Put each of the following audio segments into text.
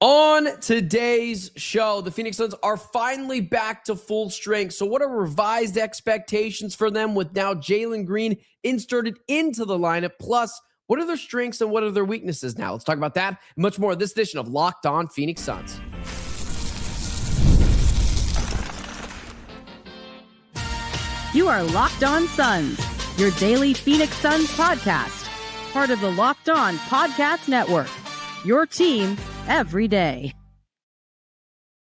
On today's show, the Phoenix Suns are finally back to full strength. So what are revised expectations for them with now Jalen Green inserted into the lineup? Plus, what are their strengths and what are their weaknesses now? Let's talk about that and much more in this edition of Locked On Phoenix Suns. You are Locked On Suns, your daily Phoenix Suns podcast, part of the Locked On Podcast Network, your team every day.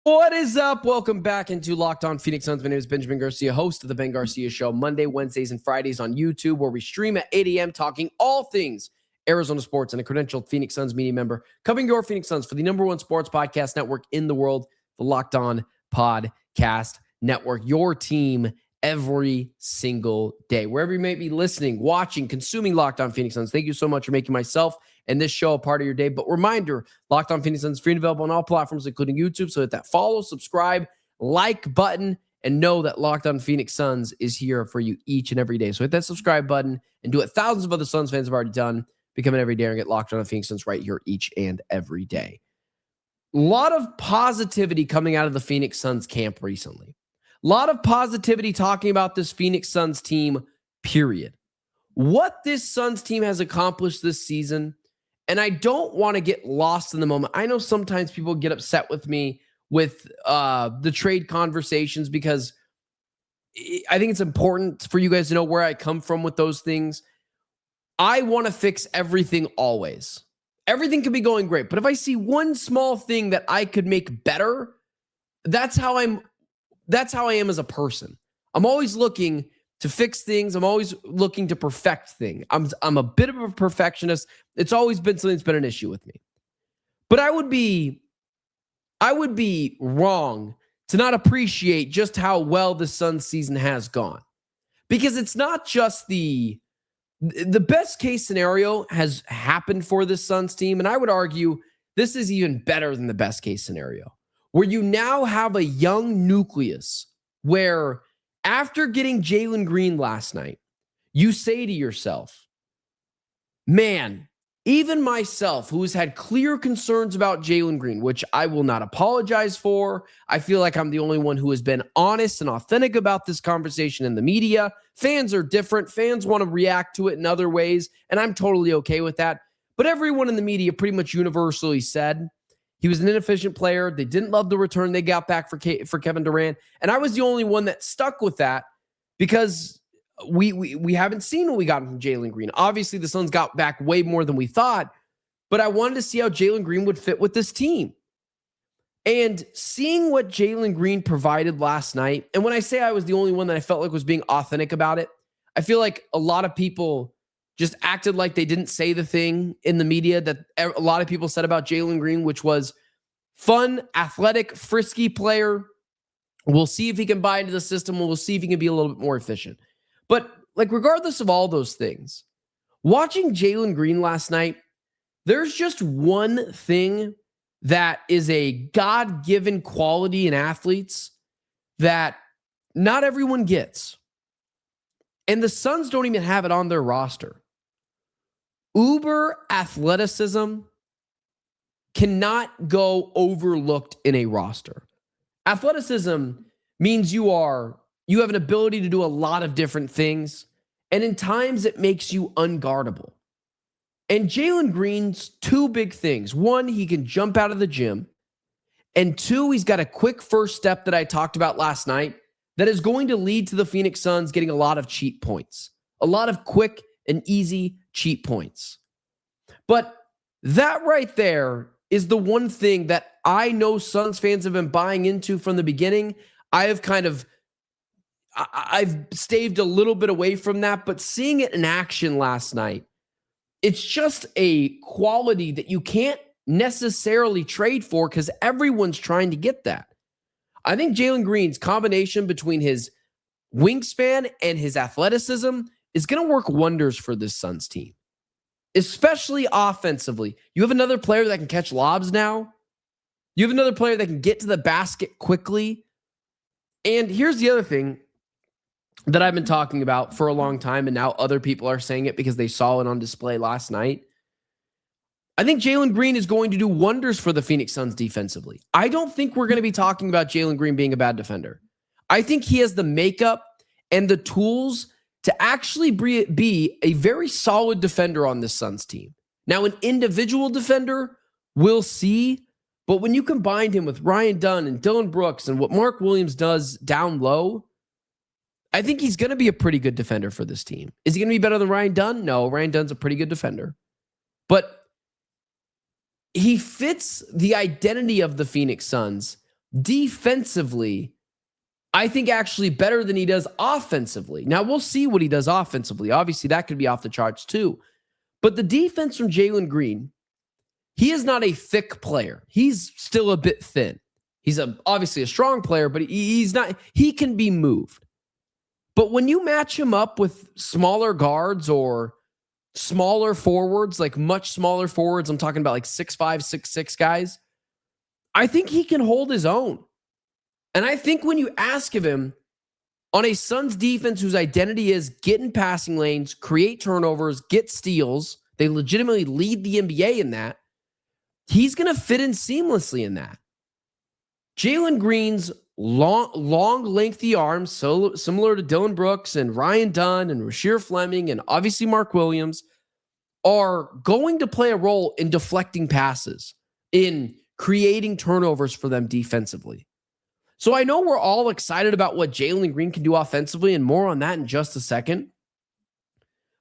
What is up? Welcome back into Locked On Phoenix Suns. My name is Benjamin Garcia, host of the Ben Garcia Show, Monday, Wednesdays, and Fridays on YouTube, where we stream at 8 a.m. talking all things Arizona sports, and a credentialed Phoenix Suns media member covering your Phoenix Suns for the #1 sports podcast network in the world, the Locked On Podcast Network, your team every single day. Wherever you may be listening, watching, consuming Locked On Phoenix Suns, thank you so much for making myself and this show a part of your day. But reminder, Locked On Phoenix Suns free and available on all platforms, including YouTube. So hit that follow, subscribe, like button, and know that Locked On Phoenix Suns is here for you each and every day. So hit that subscribe button and do what thousands of other Suns fans have already done. Become an everyday and get Locked On Phoenix Suns right here each and every day. A lot of positivity coming out of the Phoenix Suns camp recently. A lot of positivity talking about this Phoenix Suns team, period. What this Suns team has accomplished this season, and I don't want to get lost in the moment. I know sometimes people get upset with me with the trade conversations because I think it's important for you guys to know where I come from with those things. I want to fix everything always. Everything could be going great, but if I see one small thing that I could make better, that's how I am as a person. I'm always looking to fix things. I'm always looking to perfect things. I'm a bit of a perfectionist. It's always been something that's been an issue with me. But I would be wrong to not appreciate just how well the Suns season has gone. Because it's not just the best case scenario has happened for this Suns team, and I would argue this is even better than the best case scenario, where you now have a young nucleus where after getting Jalen Green last night, you say to yourself, man, even myself, who has had clear concerns about Jalen Green, which I will not apologize for. I feel like I'm the only one who has been honest and authentic about this conversation in the media. Fans are different. Fans want to react to it in other ways, and I'm totally okay with that. But everyone in the media pretty much universally said he was an inefficient player. They didn't love the return they got back for Kevin Durant. And I was the only one that stuck with that because we haven't seen what we got from Jalen Green. Obviously, the Suns got back way more than we thought, but I wanted to see how Jalen Green would fit with this team. And seeing what Jalen Green provided last night, and when I say I was the only one that I felt like was being authentic about it, I feel like a lot of people just acted like they didn't say the thing in the media that a lot of people said about Jalen Green, which was fun, athletic, frisky player. We'll see if he can buy into the system. We'll see if he can be a little bit more efficient. But like, regardless of all those things, watching Jalen Green last night, there's just one thing that is a God-given quality in athletes that not everyone gets. And the Suns don't even have it on their roster. Uber athleticism cannot go overlooked in a roster. Athleticism means you have an ability to do a lot of different things, and in times it makes you unguardable. And Jalen Green's two big things. One, he can jump out of the gym. And two, he's got a quick first step that I talked about last night that is going to lead to the Phoenix Suns getting a lot of cheap points. A lot of quick and easy cheap points. But that right there is the one thing that I know Suns fans have been buying into from the beginning. I've staved a little bit away from that, but seeing it in action last night, it's just a quality that you can't necessarily trade for because everyone's trying to get that. I think Jalen Green's combination between his wingspan and his athleticism is going to work wonders for this Suns team, especially offensively. You have another player that can catch lobs now. You have another player that can get to the basket quickly. And here's the other thing that I've been talking about for a long time, and now other people are saying it because they saw it on display last night. I think Jalen Green is going to do wonders for the Phoenix Suns defensively. I don't think we're going to be talking about Jalen Green being a bad defender. I think he has the makeup and the tools to actually be a very solid defender on this Suns team. Now, an individual defender, we'll see. But when you combine him with Ryan Dunn and Dillon Brooks and what Mark Williams does down low, I think he's going to be a pretty good defender for this team. Is he going to be better than Ryan Dunn? No, Ryan Dunn's a pretty good defender. But he fits the identity of the Phoenix Suns defensively, I think actually better than he does offensively. Now, we'll see what he does offensively. Obviously, that could be off the charts too. But the defense from Jalen Green, he is not a thick player. He's still a bit thin. He's obviously a strong player, but he's not. He can be moved. But when you match him up with smaller guards or smaller forwards, like much smaller forwards, I'm talking about like 6'5", 6'6" guys, I think he can hold his own. And I think when you ask of him on a Suns defense whose identity is get in passing lanes, create turnovers, get steals, they legitimately lead the NBA in that, he's going to fit in seamlessly in that. Jalen Green's long, lengthy arms, so similar to Dillon Brooks and Ryan Dunn and Rasheer Fleming and obviously Mark Williams, are going to play a role in deflecting passes, in creating turnovers for them defensively. So I know we're all excited about what Jalen Green can do offensively, and more on that in just a second.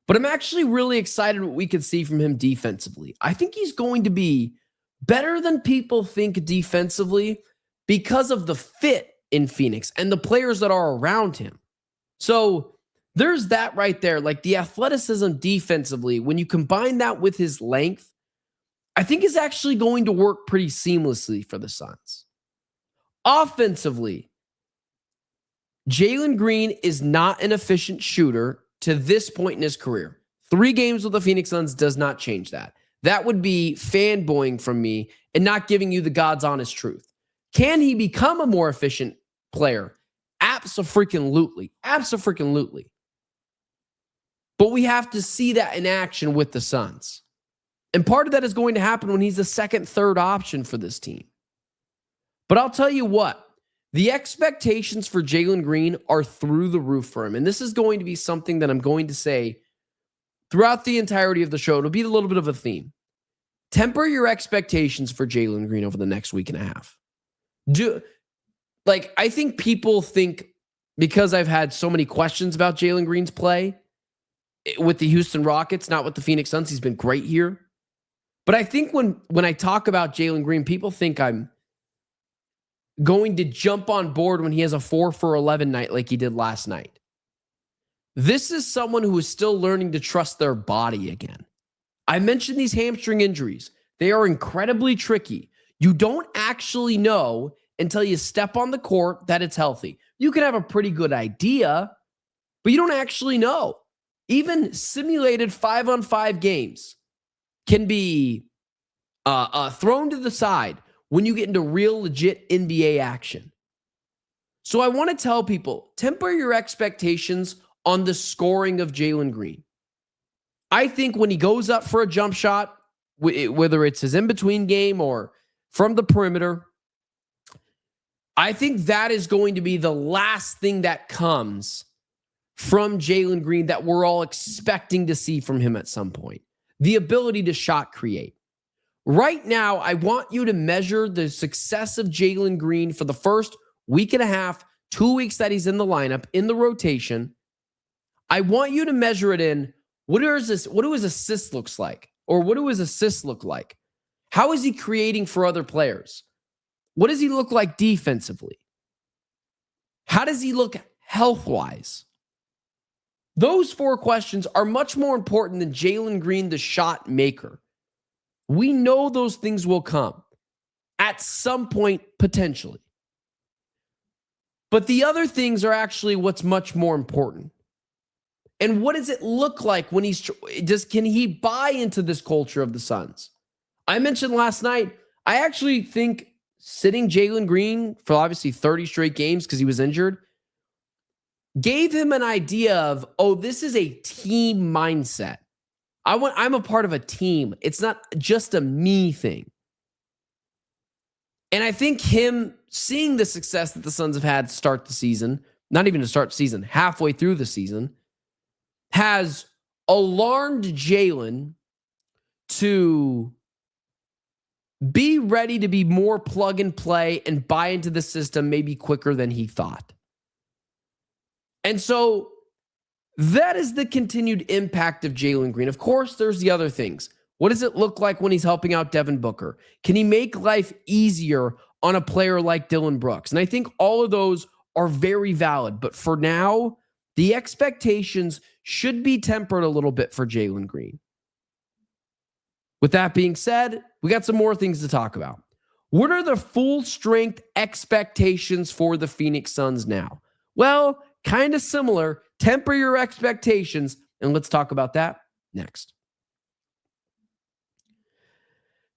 But I'm actually really excited what we could see from him defensively. I think he's going to be better than people think defensively because of the fit in Phoenix and the players that are around him. So there's that right there. Like the athleticism defensively, when you combine that with his length, I think is actually going to work pretty seamlessly for the Suns. Offensively, Jalen Green is not an efficient shooter to this point in his career. 3 games with the Phoenix Suns does not change that. That would be fanboying from me and not giving you the God's honest truth. Can he become a more efficient player? Abso-freaking-lutely. Abso-freaking-lutely. But we have to see that in action with the Suns. And part of that is going to happen when he's the second, third option for this team. But I'll tell you what, the expectations for Jalen Green are through the roof for him. And this is going to be something that I'm going to say throughout the entirety of the show. It'll be a little bit of a theme. Temper your expectations for Jalen Green over the next week and a half. I think people think, because I've had so many questions about Jalen Green's play with the Houston Rockets, not with the Phoenix Suns, he's been great here. But I think when I talk about Jalen Green, people think I'm going to jump on board when he has a 4 for 11 night like he did last night. This is someone who is still learning to trust their body again. I mentioned these hamstring injuries. They are incredibly tricky. You don't actually know until you step on the court that it's healthy. You can have a pretty good idea, but you don't actually know. Even simulated 5-on-5 games can be thrown to the side when you get into real legit NBA action. So I want to tell people, temper your expectations on the scoring of Jalen Green. I think when he goes up for a jump shot, whether it's his in-between game or from the perimeter, I think that is going to be the last thing that comes from Jalen Green that we're all expecting to see from him at some point. The ability to shot create. Right now, I want you to measure the success of Jalen Green for the first week and a half, 2 weeks that he's in the lineup, in the rotation. I want you to measure it in what do his assists looks like? Or what do his assists look like? How is he creating for other players? What does he look like defensively? How does he look health-wise? Those 4 questions are much more important than Jalen Green, the shot maker. We know those things will come at some point, potentially. But the other things are actually what's much more important. And what does it look like when can he buy into this culture of the Suns? I mentioned last night, I actually think sitting Jalen Green for obviously 30 straight games because he was injured gave him an idea of, this is a team mindset. I'm a part of a team. It's not just a me thing. And I think him seeing the success that the Suns have had to start the season, not even to start the season, halfway through the season, has alarmed Jalen to be ready to be more plug and play and buy into the system maybe quicker than he thought. And so that is the continued impact of Jalen Green. Of course, there's the other things. What does it look like when he's helping out Devin Booker? Can he make life easier on a player like Dillon Brooks? And I think all of those are very valid. But for now, the expectations should be tempered a little bit for Jalen Green. With that being said, we got some more things to talk about. What are the full strength expectations for the Phoenix Suns now? Well, kind of similar. Temper your expectations, and let's talk about that next.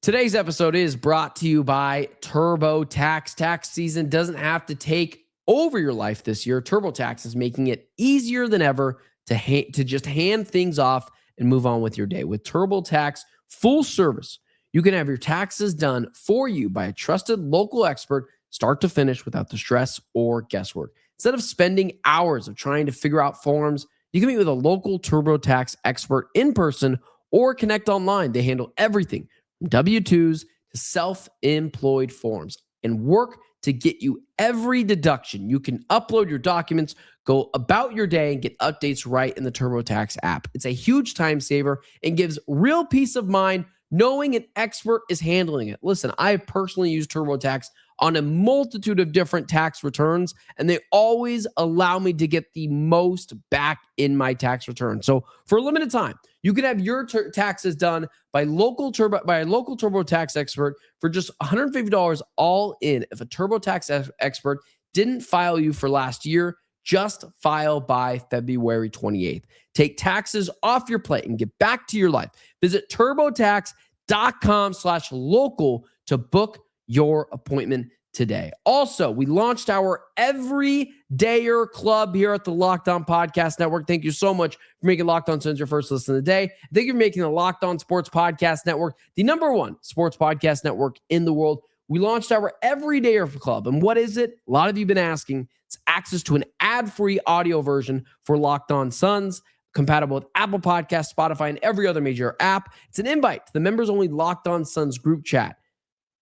Today's episode is brought to you by TurboTax. Tax season doesn't have to take over your life this year. TurboTax is making it easier than ever to just hand things off and move on with your day. With TurboTax full service, you can have your taxes done for you by a trusted local expert, start to finish, without the stress or guesswork. Instead of spending hours of trying to figure out forms, you can meet with a local TurboTax expert in person or connect online. They handle everything from W-2s to self-employed forms and work to get you every deduction. You can upload your documents, go about your day, and get updates right in the TurboTax app. It's a huge time saver and gives real peace of mind knowing an expert is handling it. Listen, I personally use TurboTax on a multitude of different tax returns, and they always allow me to get the most back in my tax return. So for a limited time, you can have your taxes done by a local TurboTax expert for just $150 all in. If a TurboTax expert didn't file you for last year, just file by February 28th. Take taxes off your plate and get back to your life. Visit TurboTax.com/local to book your appointment today. Also, we launched our Everydayer Club here at the Locked On Podcast Network. Thank you so much for making Locked On Suns your first listen of the day. Thank you for making the Locked On Sports Podcast Network the #1 sports podcast network in the world. We launched our Everydayer Club. And what is it? A lot of you have been asking. It's access to an ad-free audio version for Locked On Suns, compatible with Apple Podcasts, Spotify, and every other major app. It's an invite to the members-only Locked On Suns group chat.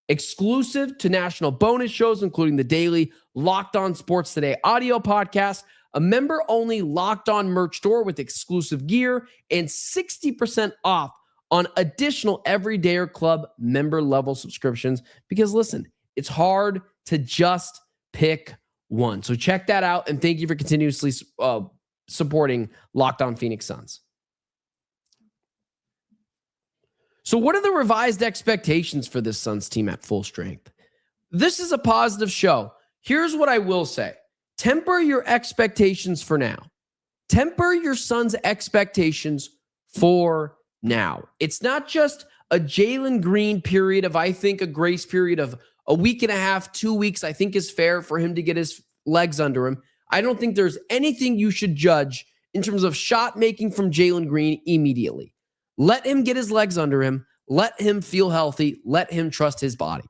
Exclusive to national bonus shows, including the daily Locked On Sports Today audio podcast, a member-only Locked On merch store with exclusive gear, and 60% off on additional Everydayer Club member-level subscriptions. Because listen, it's hard to just pick one. So check that out, and thank you for continuously supporting Locked On Phoenix Suns. So what are the revised expectations for this Suns team at full strength? This is a positive show. Here's what I will say. Temper your expectations for now. Temper your Suns' expectations for now. It's not just a Jalen Green period of, I think, a grace period of a week and a half, 2 weeks, I think is fair for him to get his legs under him. I don't think there's anything you should judge in terms of shot making from Jalen Green immediately. Let him get his legs under him. Let him feel healthy. Let him trust his body.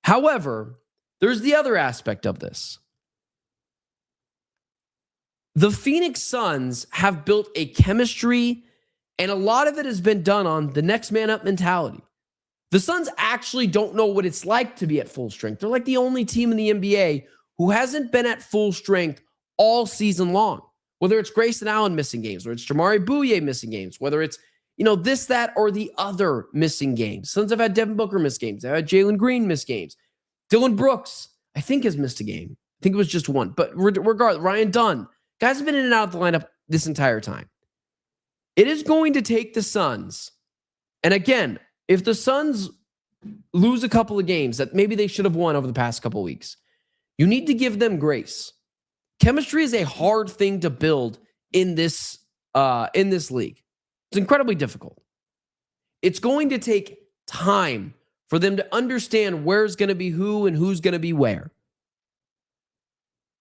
However, there's the other aspect of this. The Phoenix Suns have built a chemistry, and a lot of it has been done on the next man up mentality. The Suns actually don't know what it's like to be at full strength. They're like the only team in the NBA who hasn't been at full strength all season long. Whether it's Grayson Allen missing games, whether it's Jamari Bouye missing games, whether it's, this, that, or the other missing games. Suns have had Devin Booker miss games. They've had Jalen Green miss games. Dillon Brooks, I think, has missed a game. I think it was just one. But regardless, Ryan Dunn, guys have been in and out of the lineup this entire time. It is going to take the Suns. And again, if the Suns lose a couple of games that maybe they should have won over the past couple of weeks, you need to give them grace. Chemistry is a hard thing to build in this league. It's incredibly difficult. It's going to take time for them to understand where's going to be who and who's going to be where.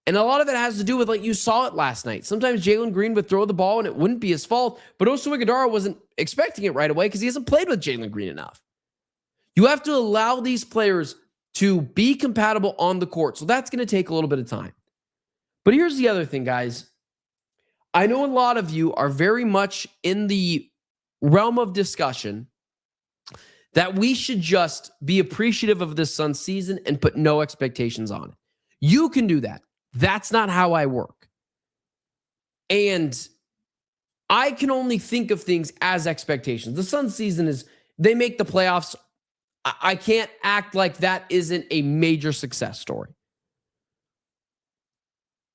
And a lot of it has to do with, like, you saw it last night. Sometimes Jalen Green would throw the ball and it wouldn't be his fault, but Oso Ighodaro wasn't expecting it right away because he hasn't played with Jalen Green enough. You have to allow these players to be compatible on the court. So that's going to take a little bit of time. But here's the other thing, guys. I know a lot of you are very much in the realm of discussion that we should just be appreciative of this Suns season and put no expectations on it. You can do that. That's not how I work. And I can only think of things as expectations. The Suns season is, they make the playoffs. I can't act like that isn't a major success story.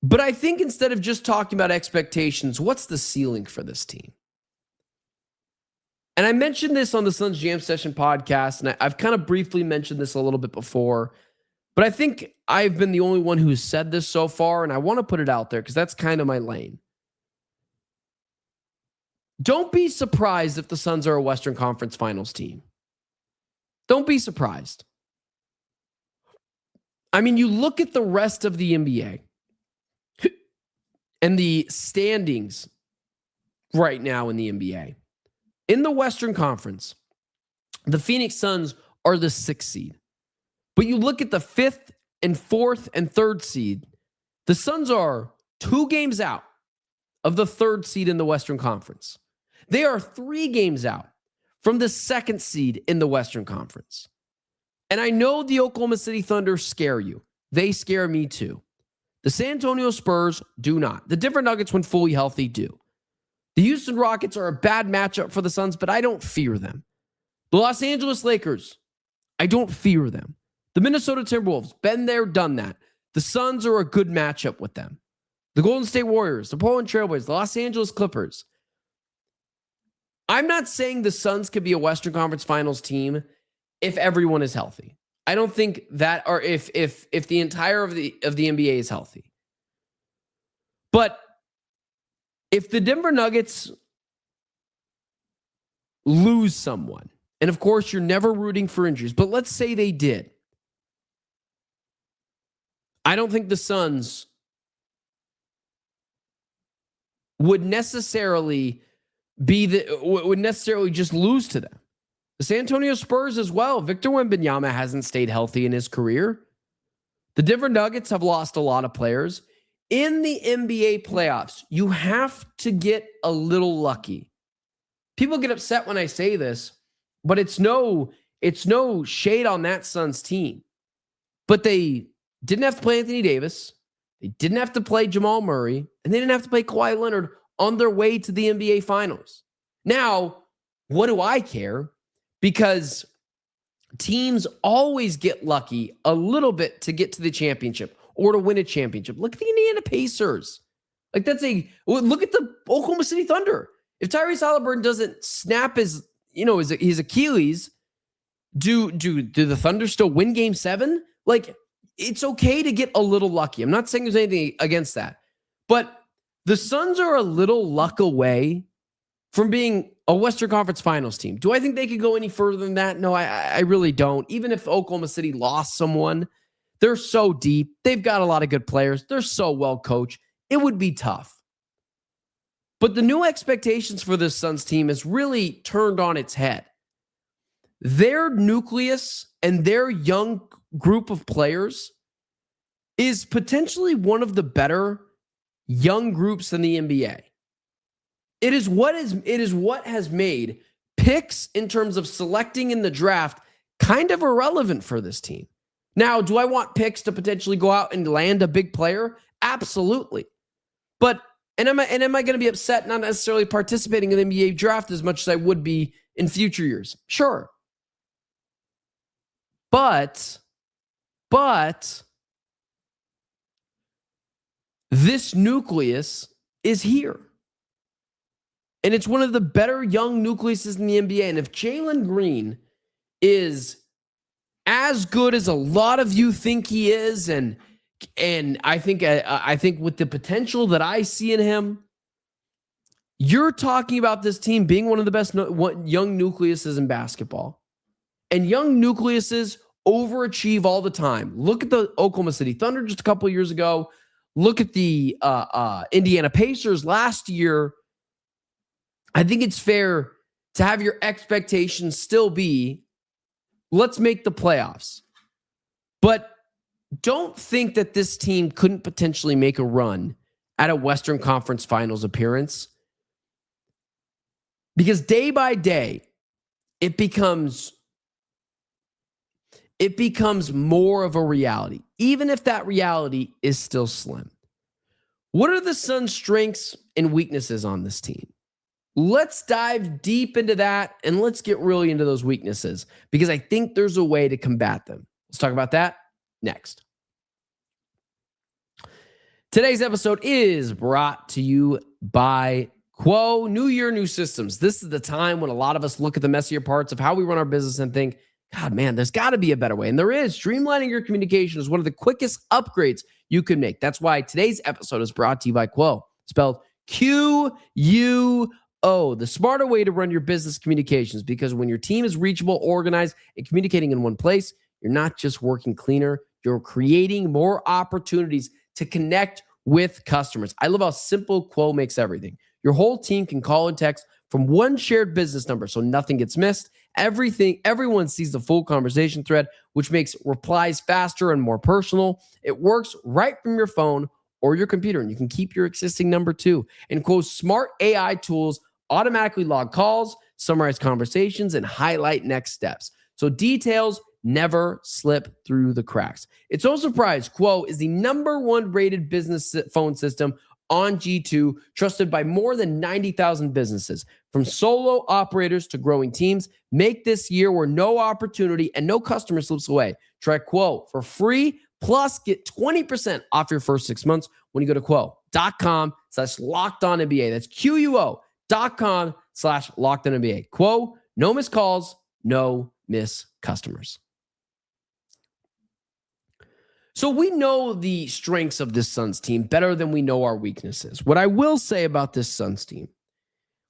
But I think instead of just talking about expectations, what's the ceiling for this team? And I mentioned this on the Suns Jam Session podcast, and I've kind of briefly mentioned this a little bit before, but I think I've been the only one who's said this so far, and I want to put it out there because that's kind of my lane. Don't be surprised if the Suns are a Western Conference Finals team. Don't be surprised. I mean, you look at the rest of the NBA and the standings right now in the NBA. In the Western Conference, the Phoenix Suns are the 6th seed. But you look at the 5th and 4th and 3rd seed, the Suns are 2 games out of the 3rd seed in the Western Conference. They are 3 games out from the 2nd seed in the Western Conference. And I know the Oklahoma City Thunder scare you. They scare me too. The San Antonio Spurs do not. The Denver Nuggets, when fully healthy, do. The Houston Rockets are a bad matchup for the Suns, but I don't fear them. The Los Angeles Lakers, I don't fear them. The Minnesota Timberwolves, been there, done that. The Suns are a good matchup with them. The Golden State Warriors, the Portland Trailblazers, the Los Angeles Clippers. I'm not saying the Suns could be a Western Conference Finals team if everyone is healthy. I don't think that, or if the entire of the NBA is healthy. But if the Denver Nuggets lose someone, and of course you're never rooting for injuries, but let's say they did, I don't think the Suns would necessarily just lose to them. The San Antonio Spurs as well. Victor Wembanyama hasn't stayed healthy in his career. The Denver Nuggets have lost a lot of players. In the NBA playoffs, you have to get a little lucky. People get upset when I say this, but it's no shade on that Suns team. But they didn't have to play Anthony Davis. They didn't have to play Jamal Murray. And they didn't have to play Kawhi Leonard on their way to the NBA Finals. Now, what do I care? Because teams always get lucky a little bit to get to the championship or to win a championship. Look at the Indiana Pacers. Look at the Oklahoma City Thunder. If Tyrese Halliburton doesn't snap his Achilles, do the Thunder still win Game 7? Like, it's okay to get a little lucky. I'm not saying there's anything against that. But the Suns are a little luck away from being a Western Conference Finals team. Do I think they could go any further than that? No, I really don't. Even if Oklahoma City lost someone, they're so deep. They've got a lot of good players. They're so well coached. It would be tough. But the new expectations for this Suns team has really turned on its head. Their nucleus and their young group of players is potentially one of the better young groups in the NBA. It is what has made picks in terms of selecting in the draft kind of irrelevant for this team. Now, do I want picks to potentially go out and land a big player? Absolutely. But am I going to be upset not necessarily participating in the NBA draft as much as I would be in future years? Sure. But this nucleus is here. And it's one of the better young nucleuses in the NBA. And if Jalen Green is as good as a lot of you think he is, and I think with the potential that I see in him, you're talking about this team being one of the best young nucleuses in basketball. And young nucleuses overachieve all the time. Look at the Oklahoma City Thunder just a couple of years ago. look at the Indiana Pacers last year, I think it's fair to have your expectations still be, let's make the playoffs. But don't think that this team couldn't potentially make a run at a Western Conference Finals appearance. Because day by day, it becomes more of a reality, even if that reality is still slim. What are the Suns' strengths and weaknesses on this team? Let's dive deep into that, and let's get really into those weaknesses, because I think there's a way to combat them. Let's talk about that next. Today's episode is brought to you by Quo. New year, new systems. This is the time when a lot of us look at the messier parts of how we run our business and think, God, man, there's got to be a better way. And there is. Streamlining your communication is one of the quickest upgrades you can make. That's why today's episode is brought to you by Quo, spelled Q-U-O, the smarter way to run your business communications. Because when your team is reachable, organized, and communicating in one place, you're not just working cleaner, you're creating more opportunities to connect with customers. I love how simple Quo makes everything. Your whole team can call and text from one shared business number, so nothing gets missed. Everyone sees the full conversation thread, which makes replies faster and more personal. It works right from your phone or your computer, and you can keep your existing number too. And Quo's smart AI tools automatically log calls, summarize conversations, and highlight next steps, so details never slip through the cracks. It's no surprise Quo is the #1 rated business phone system on G2, trusted by more than 90,000 businesses. From solo operators to growing teams, make this year where no opportunity and no customer slips away. Try Quo for free, plus get 20% off your first 6 months when you go to quo.com/lockedonnba. That's QUO.com/lockedonnba. Quo, no missed calls, no miss customers. So we know the strengths of this Suns team better than we know our weaknesses. What I will say about this Suns team,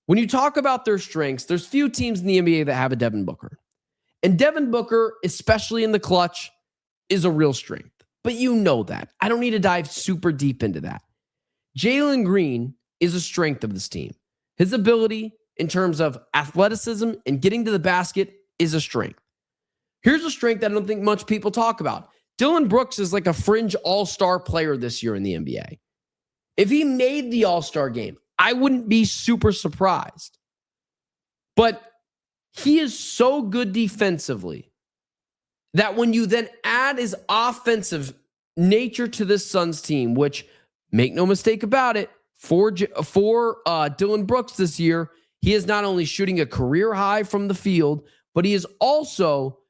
when you talk about their strengths, there's few teams in the NBA that have a Devin Booker. And Devin Booker, especially in the clutch, is a real strength. But you know that. I don't need to dive super deep into that. Jalen Green is a strength of this team. His ability in terms of athleticism and getting to the basket is a strength. Here's a strength that I don't think much people talk about. Dillon Brooks is like a fringe all-star player this year in the NBA. If he made the all-star game, I wouldn't be super surprised. But he is so good defensively that when you then add his offensive nature to this Suns team, which, make no mistake about it, for Dillon Brooks this year, he is not only shooting a career high from the field, but he is also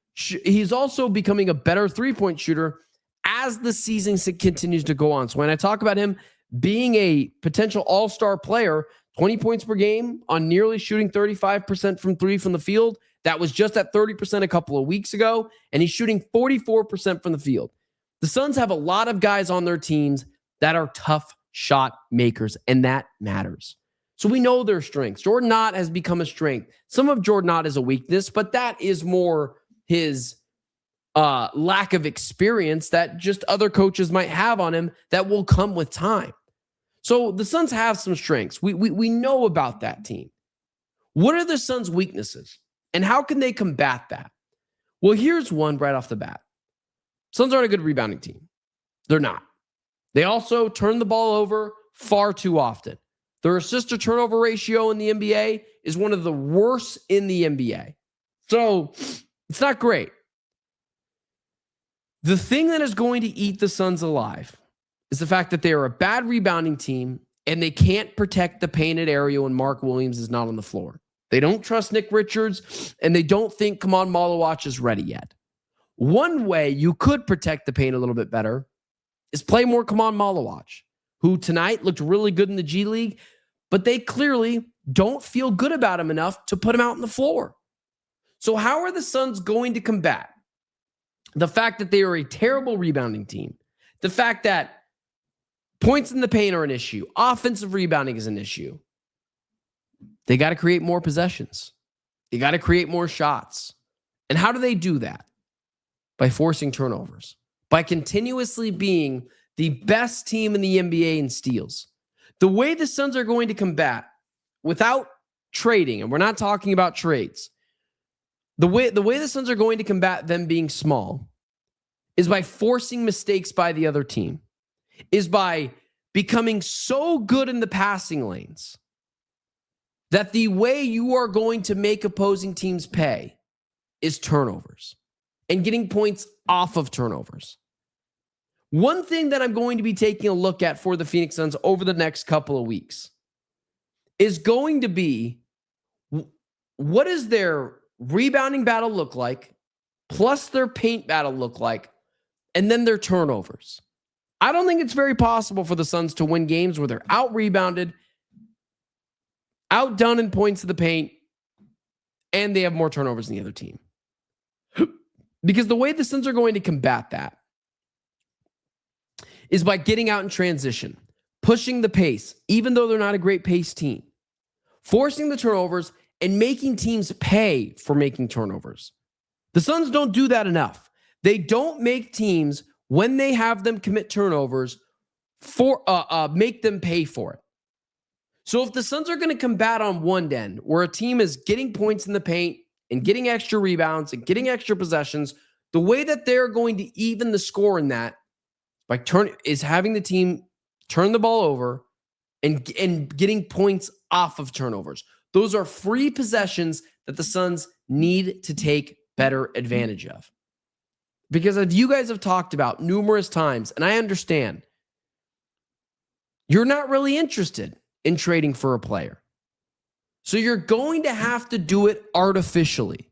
becoming a better three-point shooter as the season continues to go on. So when I talk about him being a potential all-star player, 20 points per game on nearly shooting 35% from three from the field, that was just at 30% a couple of weeks ago, and he's shooting 44% from the field. The Suns have a lot of guys on their teams that are tough shot makers, and that matters. So we know their strengths. Jordan Knott has become a strength. Some of Jordan Knott is a weakness, but that is more his lack of experience that just other coaches might have on him that will come with time. So the Suns have some strengths. We know about that team. What are the Suns' weaknesses, and how can they combat that? Well, here's one right off the bat. Suns aren't a good rebounding team. They're not. They also turn the ball over far too often. Their assist-to-turnover ratio in the NBA is one of the worst in the NBA. So it's not great. The thing that is going to eat the Suns alive is the fact that they are a bad rebounding team and they can't protect the painted area when Mark Williams is not on the floor. They don't trust Nick Richards, and they don't think Kaman Malawach is ready yet. One way you could protect the paint a little bit better is play more Kaman Malawach, who tonight looked really good in the G League, but they clearly don't feel good about him enough to put him out on the floor. So how are the Suns going to combat the fact that they are a terrible rebounding team, the fact that points in the paint are an issue, offensive rebounding is an issue? They got to create more possessions. They got to create more shots. And how do they do that? By forcing turnovers, by continuously being the best team in the NBA in steals. The way the Suns are going to combat without trading, and we're not talking about trades, the way the Suns are going to combat them being small is by forcing mistakes by the other team, is by becoming so good in the passing lanes that the way you are going to make opposing teams pay is turnovers and getting points off of turnovers. One thing that I'm going to be taking a look at for the Phoenix Suns over the next couple of weeks is going to be, what does their rebounding battle look like, plus their paint battle look like, and then their turnovers. I don't think it's very possible for the Suns to win games where they're out-rebounded, outdone in points to the paint, and they have more turnovers than the other team. Because the way the Suns are going to combat that is by getting out in transition, pushing the pace, even though they're not a great pace team, forcing the turnovers, and making teams pay for making turnovers. The Suns don't do that enough. They don't make teams, when they have them commit turnovers, for make them pay for it. So if the Suns are going to combat on one end, where a team is getting points in the paint and getting extra rebounds and getting extra possessions, the way that they're going to even the score in that is having the team turn the ball over and getting points off of turnovers. Those are free possessions that the Suns need to take better advantage of. Because as you guys have talked about numerous times, and I understand, you're not really interested in trading for a player. So you're going to have to do it artificially.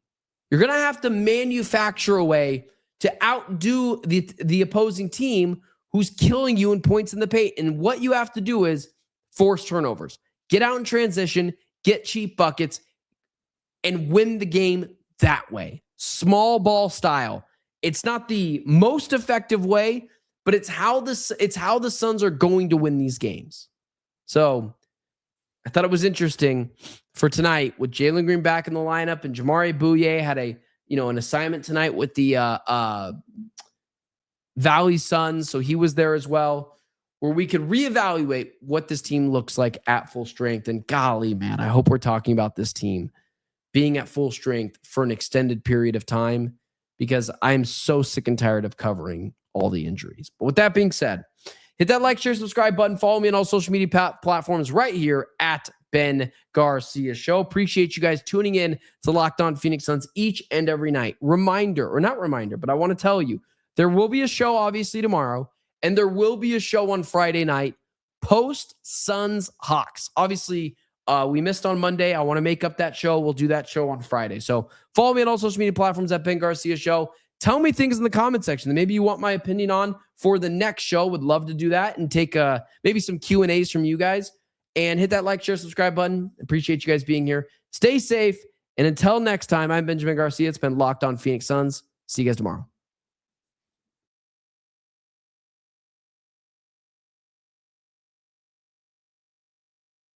You're going to have to manufacture a way to outdo the opposing team who's killing you in points in the paint. And what you have to do is force turnovers, get out in transition, get cheap buckets, and win the game that way. Small ball style. It's not the most effective way, but it's how the Suns are going to win these games. So I thought it was interesting for tonight with Jalen Green back in the lineup, and Jamari Bouye had an assignment tonight with the Valley Suns, so he was there as well, where we could reevaluate what this team looks like at full strength. And golly, man, I hope we're talking about this team being at full strength for an extended period of time, because I'm so sick and tired of covering all the injuries. But with that being said, hit that like, share, subscribe button. Follow me on all social media platforms right here at Ben Garcia Show. Appreciate you guys tuning in to Locked On Phoenix Suns each and every night. But I want to tell you, there will be a show obviously tomorrow, and there will be a show on Friday night post Suns Hawks. Obviously, we missed on Monday. I want to make up that show. We'll do that show on Friday. So follow me on all social media platforms at Ben Garcia Show. Tell me things in the comment section that maybe you want my opinion on for the next show. Would love to do that and take maybe some Q&As from you guys. And hit that like, share, subscribe button. Appreciate you guys being here. Stay safe. And until next time, I'm Benjamin Garcia. It's been Locked On Phoenix Suns. See you guys tomorrow.